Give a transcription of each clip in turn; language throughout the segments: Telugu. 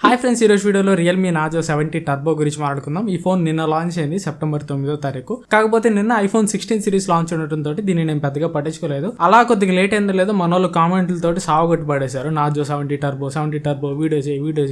హాయ్ ఫ్రెండ్స్, ఈరోజు వీడియోలో రియల్మీ నార్జో 70 టర్బో గురించి మాట్లాడుకుందాం. ఈ ఫోన్ నిన్న లాంచ్ అయింది సెప్టెంబర్ 9వ తారీఖు. కాకపోతే నిన్న ఐఫోన్ 16 సిరీస్ లాంచ్ ఉండటంతో దీన్ని నేను పెద్దగా పట్టించుకోలేదు. అలా కొద్దిగా లేట్ అయిందో లేదో మన వాళ్ళు కామెంట్లతో సాగుగొట్టి పడేశారు. నార్జో 70 టర్బో వీడియో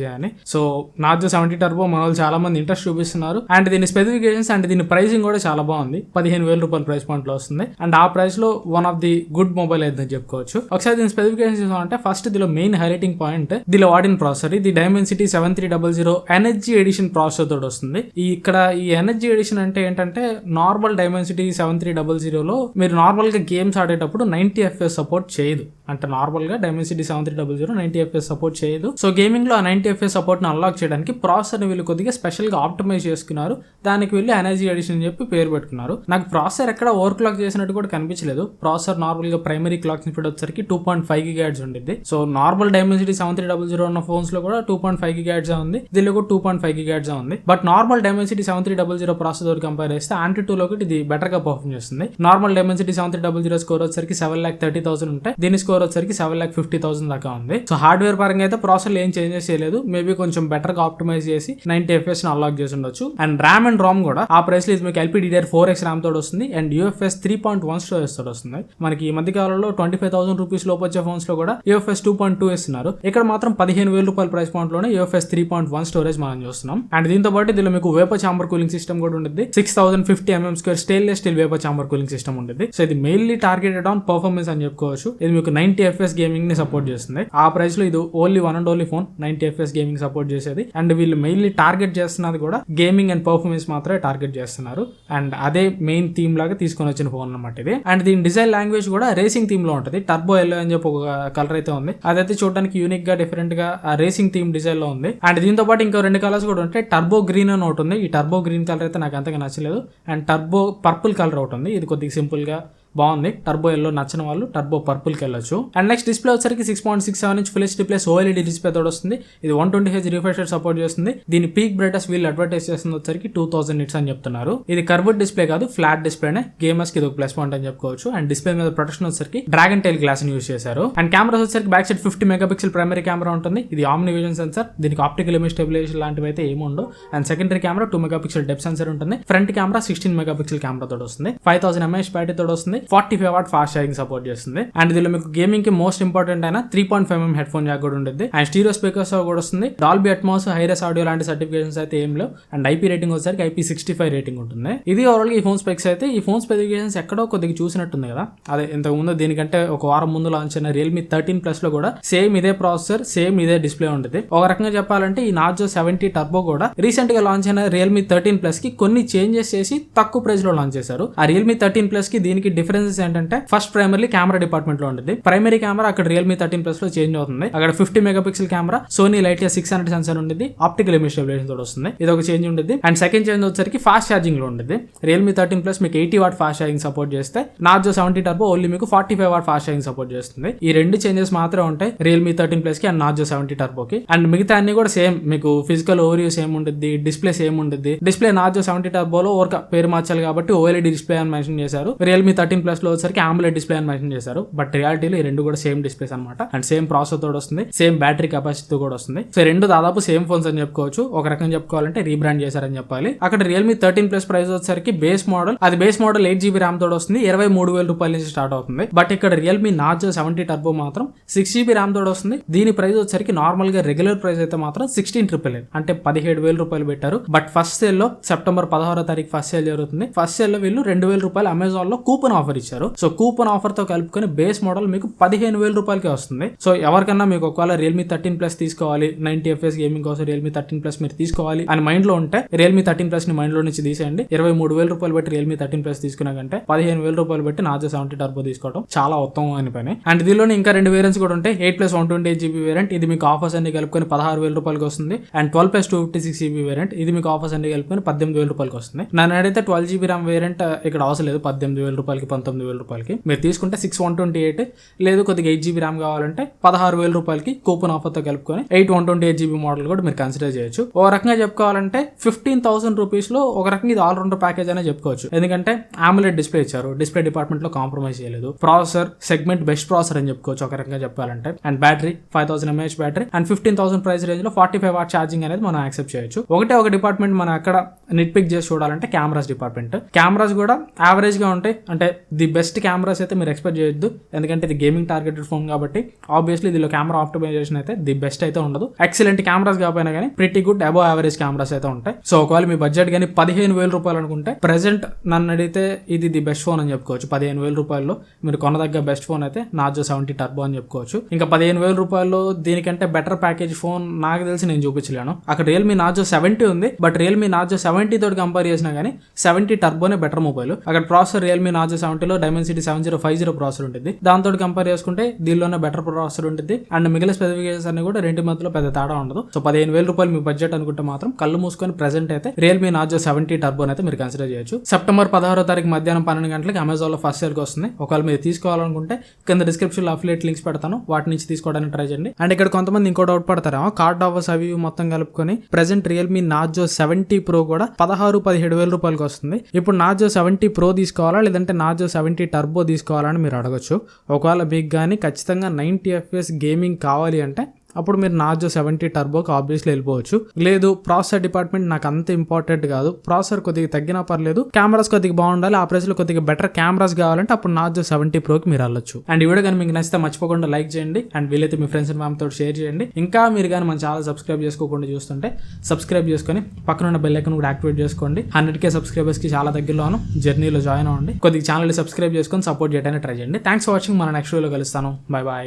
చేయని. సో నార్జో 70 టర్బో మన వాళ్ళు చాలా మంది ఇంట్రెస్ట్ చూపిస్తున్నారు. అండ్ దీని స్పెసిఫికేషన్స్ అండ్ దీని ప్రైసింగ్ కూడా చాలా బాగుంది. 15,000 రూపాయల ప్రైస్ పాయింట్ లో వస్తుంది. అండ్ ఆ ప్రైస్ లో one of the good mobile అయితే చెప్పుకోవచ్చు. ఒకసారి దీని స్పెసిఫికేషన్స్ చూసామంటే ఫస్ట్ దీనిలో మెయిన్ హైలైటింగ్ పాయింట్ దీనిలో వాడిన ప్రాసెసర్. ఇది డైమెన్సిటీ 7300 ఎనర్జీ ఎడిషన్ ప్రాసెసర్ తోటి వస్తుంది. ఈ ఎనర్జీ ఎడిషన్ అంటే ఏంటంటే నార్మల్ డైమెన్సిటీ 7300 లో మీరు నార్మల్ గా గేమ్స్ ఆడేటప్పుడు 90 FPS సపోర్ట్ చేయదు. అంటే నార్మల్ గా డైమెన్సిటీ 7300 90 FPS సపోర్ట్ చేయదు. సో గేమింగ్ లో ఆ 90 FPS సపోర్ట్ ని అన్లాక్ చేయడానికి ప్రాసెసర్ ని వీళ్ళు కొద్దిగా స్పెషల్ గా ఆప్టిమైజ్ చేసుకున్నారు. దానికి వీళ్ళు ఎనర్జీ ఎడిషన్ అని చెప్పి పేరు పెట్టుకున్నారు. నాకు ప్రాసెసర్ ఎక్కడ ఓవర్ క్లాక్ చేసినట్టు కూడా కనిపించలేదు. ప్రాసెసర్ నార్మల్ గా ప్రైమరీ క్లాక్ స్పీడ్ వచ్చేసరికి 2.5 GHz ఉండిద్ది. సో నార్మల్ డైమెన్సిటీ 7300 ఉన్న ఫోన్స్ లో కూడా 2.5 GHz ఉంది. దీనిలో కూడా 2.5 GHz ఉంది. But normal Dimensity 7300 processor compare చేస్తే Antutu లో ఇది బెటర్ గా పర్ఫార్మ్ చేస్తుంది. నార్మల్ డైమెన్సిటీ 7300 స్కోర్ వచ్చేసరికి 7,30,000 ఉంటాయి. దీని స్కోర్ వచ్చేసరికి 7,50,000 దాకా ఉంది. సో హార్డ్వేర్ పరంగా అయితే ప్రాసెసర్ ఏం చేంజెస్ చేయలేదు. మేబీ కొంచెం బెటర్ గా ఆప్టిమైజ్ చేసి 90 FPS ని అన్లాక్ చేసి ఉండొచ్చు. అండ్ ర్యామ్ అండ్ రామ్ కూడా ఆ ప్రైస్ లో ఇది మీకు LPDDR4X ర్యామ్ తోడు వస్తుంది. అండ్ UFS 3.1 స్టోరేజ్ తోడు వస్తుంది. మనకి ఈ మధ్య కాలంలో 25,000 రూపీస్ లోపు వచ్చే ఫోన్స్ లో కూడా UFS 2.2 ఇస్తున్నారు. ఇక్కడ మాత్రం 15,000 రూపాయల ప్రైస్ పాయింట్ లోనే UFS 3.1 స్టోరేజ్ మనం చూస్తున్నాం. అండ్ దీంతో పాటు దీనిలో మీకు వేపర్ చాంబర్ కూలింగ్ సిస్టమ్ కూడా ఉంటుంది. 6050 mm² stainless steel vapour chamber cooling system ఉంటుంది. సో ఇది మెయిన్లీ టార్గెటెడ్ ఆన్ పర్ఫార్మెన్స్ అని చెప్పుకోవచ్చు. ఇది మీకు 90 FPS గేమింగ్ ని సపోర్ట్ చేస్తుంది. ఆ ప్రైస్ లో ఇది only one and only phone 90 FPS gaming support చేసేది. అండ్ వీళ్ళు మెయిన్లీ టార్గెట్ చేస్తున్నది కూడా గేమింగ్ అండ్ పర్ఫార్మెన్స్ మాత్రమే టార్గెట్ చేస్తున్నారు. అండ్ అదే మెయిన్ థీమ్ లాగా తీసుకొని వచ్చిన ఫోన్ అన్నమాట ఇది. అండ్ దీని డిజైన్ లాంగ్వేజ్ కూడా రేసింగ్ థీమ్ లో ఉంటుంది. టర్బో ఎల్లో అని చెప్పి ఒక కలర్ అయితే ఉంది. అదైతే చూడడానికి యూనిక్ గా డిఫరెంట్ గా రేసింగ్ థీమ్ డిజైన్ లో ఉంది. అండ్ దీంతో పాటు ఇంకో 2 కలర్స్ కూడా ఉంటాయి. టర్బో గ్రీన్ అని ఒకటి ఉంది. ఈ టర్బో గ్రీన్ కలర్ అయితే నాకు అంతగా నచ్చలేదు. అండ్ టర్బో పర్పుల్ కలర్ ఒకటి ఉంది. ఇది కొద్దిగా సింపుల్ గా బాగుంది. టర్బో ఎల్లో నచ్చిన వాళ్ళు టర్బో పర్పుల్ కి వెళ్ళొచ్చు. అండ్ నెక్స్ట్ డిస్ప్లే వచ్చరికి 6.67 inch full HD plus OLED display తోడు వస్తుంది. ఇది 120Hz రిఫ్రెష్ రేట్ సపోర్ట్ చేస్తుంది. దీని పీక్ బ్రైట్నెస్ వీళ్ళు అడ్వర్టైజ్ చేస్తుంది వచ్చరికి 2000 nits అని చెప్తున్నారు. ఇది కర్వ్డ్ డిస్ప్లే కాదు, ఫ్లాట్ డిస్ప్లేనే. గేమర్స్ కి ఇది ఒక ప్లస్ పాయింట్ అని చెప్పుకోవచ్చు. అండ్ డిస్ప్లే మీద ప్రొటెక్షన్ వచ్చరికి డ్రాగన్ టైల్ గ్లాస్ ని యూస్ చేశారు. అండ్ కెమెరాస్ వచ్చరికి back side 50 megapixel primary camera ఉంటుంది. ఇది ఆమ్ని విజన్ సెన్సర్. దీనికి ఆప్టికల్ ఇమేజ్ స్టెబిలైజేషన్ లాంటివి అయితే ఏముండవు. And secondary camera 2 megapixel depth sensor ఉంటుంది. ఫ్రంట్ కెమెరా 16 మెగాపిక్సెల్ కెమెరా తోడు వస్తుంది. 5000 mAh బ్యాటరీ తోడు వస్తుంది. 45 వాట్ ఫాస్ట్ ఛార్జింగ్ సపోర్ట్ చేస్తుంది. అండ్ దీనిలో మీకు గేమింగ్ కి మోస్ట్ ఇంపార్టెంట్ అయిన 3.5 mm హెడ్ ఫోన్ జాక్ కూడా ఉంటుంది. అండ్ స్టీరియో స్పీకర్స్ కూడా వస్తుంది. డాల్బీ అట్మాస్, హైరెస్ ఆడియో లాంటి సర్టిఫికేషన్స్ అయితే ఏం లేవు. అండ్ IP రేటింగ్ వచ్చేసరికి IP65 రేటింగ్ ఉంటుంది. ఇది ఓవరాల్ ఈ ఫోన్ స్పెక్స్ అయితే. ఈ ఫోన్ స్పెసిఫికేషన్స్ ఎక్కడో కొద్దిగా చూసినట్టుంది కదా. అదే ఇంతకు ముందు దీనికంటే ఒక వారం ముందు లాంచ్ అయిన Realme 13 Plus లో కూడా సేమ్ ఇదే ప్రాసెసర్, సేమ్ ఇదే డిస్ప్లే ఉంటుంది. ఒక రకంగా చెప్పాలంటే ఈ నార్జో 70 టర్బో కూడా రీసెంట్ గా లాంచ్ అయిన Realme 13 Plus కి కొన్ని చేంజెస్ చేసి తక్కువ ప్రైస్ లో లాంచ్ చేశారు. ఆ Realme 13 Plus కి దీనికి డిఫరెన్సెస్ ఏంటంటే ఫస్ట్ ప్రైమరీ కెమెరా డిపార్ట్మెంట్ లో ఉంటుంది. ప్రైమరీ కెమెరా అక్కడ Realme 13 Plus లో చేంజ్ అవుతుంది. అక్కడ 50 మెగాపిక్సెల్ కెమెరా, సోనీ లైటియా 600 సెన్సర్ ఉంటుంది. ఆప్టికల్ ఇమేజ్ స్టెబిలైజేషన్ తోటి వస్తుంది. ఇది ఒక చేంజ్ ఉంటుంది. అండ్ సెకండ్ చేంజ్ వచ్చరికి ఫాస్ట్ ఛార్జింగ్ లో ఉంటుంది. Realme 13 Plus మీకు 80 వాట్ ఫాస్ట్ ఛార్జింగ్ సపోర్ట్ చేస్తే నార్జో 70 టర్బో ఓన్లీ మీకు 45 వాట్ ఫాస్ట్ ఛార్జింగ్ సపోర్ట్ చేస్తుంది. ఈ 2 చేంజెస్ మాత్రమే ఉంటాయి Realme 13 Plus కి అండ్ నార్జో 70 టర్బోకి. అండ్ మిగతా అన్ని కూడా సేమ్. మీకు ఫిజికల్ ఓవరియూ సేమ్ ఉంటుంది. డిస్ప్లే సేమ్ ఉంటుంది. డిస్ప్లే నార్జో 70 టర్బోలో ఒక పేరు మార్చాలి కాబట్టి OLED డిస్ప్లే అని మెన్షన్ చేశారు. Realme 13 Plus లో వచ్చరికి AMOLED డిస్ప్లే అని మెన్షన్ చేశారు. బట్ రియాలిటీలో ఈ 2 కూడా సేమ్ డిస్ప్లేస్ అనమాట. అండ్ సేమ్ ప్రాసెసర్ తోడు వస్తుంది. సేమ్ బ్యాటరీ కెపాసిటీ కూడా వస్తుంది. సో 2 దాదాపు సేమ్ ఫోన్స్ అని చెప్పుకోవచ్చు. ఒక రకం చెప్పుకోవాలంటే రీబ్రాండ్ చేశారని చెప్పాలి. అక్కడ Realme 13 Plus ప్రైస్ వచ్చేసరికి బేస్ మోడల్ 8GB ర్యామ్ తోడు వస్తుంది. 23,000 రూపాయల నుంచి స్టార్ట్ అవుతుంది. బట్ ఇక్కడ Realme నార్జో 70 టర్బో మాత్రం 6GB ర్యామ్ తోడు వస్తుంది. దీని ప్రైస్ వచ్చేసరికి నార్మల్ గా రెగ్యులర్ ప్రైస్ అయితే మాత్రం 16,999 అంటే 17,000 రూపాయలు పెట్టారు. బట్ ఫస్ట్ సేల్ లో సెప్టెంబర్ 16వ తారీఖు ఫస్ట్ సేల్ జరుగుతుంది. ఫస్ట్ సేల్ లో వీళ్ళు 2,000 రూపాయలు అమెజాన్ లో కూపన్ ఆఫర్ ఇచ్చారు. సో కూపన్ ఆఫర్ తో కలుపుకొని బేస్ మోడల్ మీకు 15,000 రూపాయలకి వస్తుంది. సో ఎవరికన్నా మీకు ఒకవేళ Realme 13 Plus తీసుకోవాలి, 90 FPS గేమింగ్ కోసం Realme 13 Plus మీరు తీసుకోవాలి అని మైండ్ లో ఉంటే Realme 13 Plus ని మైండ్ లో నుంచి తీసేయండి. 23,000 రూపాయలు పెట్టి Realme 13 Plus తీసుకున్నా కంటే 15,000 రూపాయలు పెట్టి నార్జో 70 టర్బో తీసుకోవడం చాలా ఉత్తమం అని పని. అండ్ దీనిలోనే ఇంకా 2 వేరియంట్స్ కూడా ఉంటాయి. 8 + 128GB వేరియంట్. ఇది మీకు ఆఫర్స్ అన్ని కలుపుకొని 16,000 రూపాయలకి వస్తుంది. And 12 + 256GB variant. ఇది మీకు ఆఫర్స్ అన్ని కలుపుకొని 18,000 రూపాయలకి వస్తుంది. నన్ను అడిగితే 12GB ర్యామ్ వేరియంట్ ఇక్కడ అవసరం లేదు. 18,000 రూపాయలకి 19,000 రూపాయలకి. మీరు తీసుకుంటే 6/128 లేదు కొద్దిగా 8GB ర్యామ్ కావాలంటే 16,000 రూపాయలకి కూపన్ ఆఫర్తో కలుపుకొని 128GB మోడల్ కూడా మీరు కన్సిడర్ చేయొచ్చు. ఒక రకంగా చెప్పుకోవాలంటే 15,000 రూపీస్లో ఒక రకంగా ఇది ఆల్రౌండర్ ప్యాకేజ్ అనే చెప్పుకోవచ్చు. ఎందుకంటే AMOLED డిస్ప్లే ఇచ్చారు, డిస్ప్లే డిపార్ట్మెంట్ లో కాంప్రమైజ్ చేయలేదు. ప్రాసెసర్ సెగ్మెంట్ బెస్ట్ ప్రాసెసర్ అని చెప్పుకోవచ్చు ఒక రకంగా చెప్పాలంటే. And battery 5000 mAh battery and 15,000 price range లో 45 వాట్ ఛార్జింగ్ అనేది మనం యాక్సెప్ట్ చేయొచ్చు. ఒక డిపార్ట్మెంట్ మనం అక్కడ నిట్ పిక్ చేసి చూడాలంటే కెమెరాస్ డిపార్ట్మెంట్. కెమెరాస్ కూడా యావరేజ్ గా ఉంటాయి, అంటే ది బెస్ట్ కెమెరాస్ అయితే మీరు ఎక్స్పెక్ట్ చేయొద్దు. ఎందుకంటే ఇది గేమింగ్ టార్గెటెడ్ ఫోన్ కాబట్టి ఆబ్వియస్లీ దీనిలో కెమెరా ఆప్టిమైజేషన్ అయితే ది బెస్ట్ అయితే ఉండదు. ఎక్సలెంట్ కెమెరాస్ కాకపోయినా కానీ pretty good above average cameras అయితే ఉంటాయి. సో ఒకవేళ మీ బడ్జెట్ కానీ 15,000 రూపాయలు అనుకుంటే ప్రెసెంట్ నన్ను అడిగితే ఇది ది బెస్ట్ ఫోన్ అని చెప్పుకోవచ్చు. 15,000 రూపాయల్లో మీరు కొనదగ్గ బెస్ట్ ఫోన్ అయితే నార్జో 70 టర్బో అని చెప్పుకోవచ్చు. ఇంకా 15,000 రూపాయల్లో దీనికంటే బెటర్ ప్యాకేజ్ ఫోన్ నాకు తెలిసి నేను చూపించలేను. అక్కడ రియల్మీ నార్జో 70 ఉంది, బట్ రియల్మీ నార్జో 70 తోటి కంపేర్ చేసినా కానీ 70 టర్బోనే బెటర్ మొబైల్. అక్కడ ప్రాసెసర్ రియల్మీ నార్జో 70లో డైమెన్సిటీ 7050 ప్రాసెసర్ ఉంటుంది, దాంతో కంపేర్ చేసుకుంటే దీనిలోనే బెటర్ ప్రాసెసర్ ఉంటుంది. అండ్ మిగిలిన స్పెసిఫికేషన్స్ అన్ని కూడా రెండింటి మధ్యలో పెద్ద తేడా ఉండదు. సో 15,000 రూపాయలు మీ బడ్జెట్ అనుకుంటే మాత్రం కళ్ళు మూసుకొని ప్రెసెంట్ అయితే రియల్మీ నార్జో 70 టర్బోని అయితే మీరు కన్సిడర్ చేయొచ్చు. సెప్టెంబర్ 16వ తారీఖు మధ్యాహ్నం 12 గంటలకు అమెజాన్ లో ఫస్ట్ సేల్కి వస్తుంది. ఒకవేళ మీరు తీసుకోవాలనుకుంటే కింద డిస్క్రిప్షన్ లో అఫిలియేట్ లింక్స్ పెడతాను, వాటి నుంచి తీసుకోవడానికి ట్రై చేయండి. అండ్ ఇక్కడ కొంతమంది ఇంకో డౌట్ పడతారేమో, కార్డ్ ఆఫర్స్ అవి మొత్తం కలుపుకొని ప్రెసెంట్ రియల్మీ నార్జో 70 ప్రో కూడా 16-17,000 రూపాయలకి వస్తుంది. ఇప్పుడు నార్జో 70 ప్రో తీసుకోవాలా లేదంటే నార్జో 70 టర్బో తీసుకోవాలా అని మీరు అడగచ్చు. ఒకవేళ మీకు కానీ ఖచ్చితంగా 90 FPS గేమింగ్ కావాలి అంటే అప్పుడు మీరు నార్జో 70 టర్బోకి ఆబ్వియస్లీ వెళ్ళిపోవచ్చు. లేదు ప్రాసెసర్ డిపార్ట్మెంట్ నాకు అంత ఇంపార్టెంట్ కాదు, ప్రాసెసర్ కొద్దిగా తగ్గినా పర్లేదు, కెమెరాస్ కొద్దిగా బాగుండాలి, ఆ ప్రైస్ లో కొద్దిగా బెటర్ కెమెరాస్ కావాలంటే అప్పుడు నార్జో 70 ప్రోకి మీరు వెళ్ళొచ్చు. అండ్ ఈ వీడియో కానీ మీకు నచ్చితే మర్చిపోకుండా లైక్ చేయండి అండ్ వీలైతే మీ ఫ్రెండ్స్ అండ్ ఫ్యామిలీ తోటి షేర్ చేయండి. ఇంకా మీరు కానీ మన ఛానల్ సబ్స్క్రైబ్ చేసుకోకుండా చూస్తుంటే సబ్స్క్రైబ్ చేసుకొని పక్కన ఉన్న బెల్ ఐకాన్ కూడా యాక్టివేట్ చేసుకోండి. 100K సబ్స్క్రైబర్స్ కి చాలా దగ్గరలోను జర్నీలో జాయిన్ అవ్వండి. కొద్దిగా ఛానల్ సబ్స్క్రైబ్ చేసుకొని సపోర్ట్ చేయడానికి ట్రై చేయండి. Thanks for watching. మన నెక్స్ట్ వీడియోలో కలుస్తాను. Bye bye.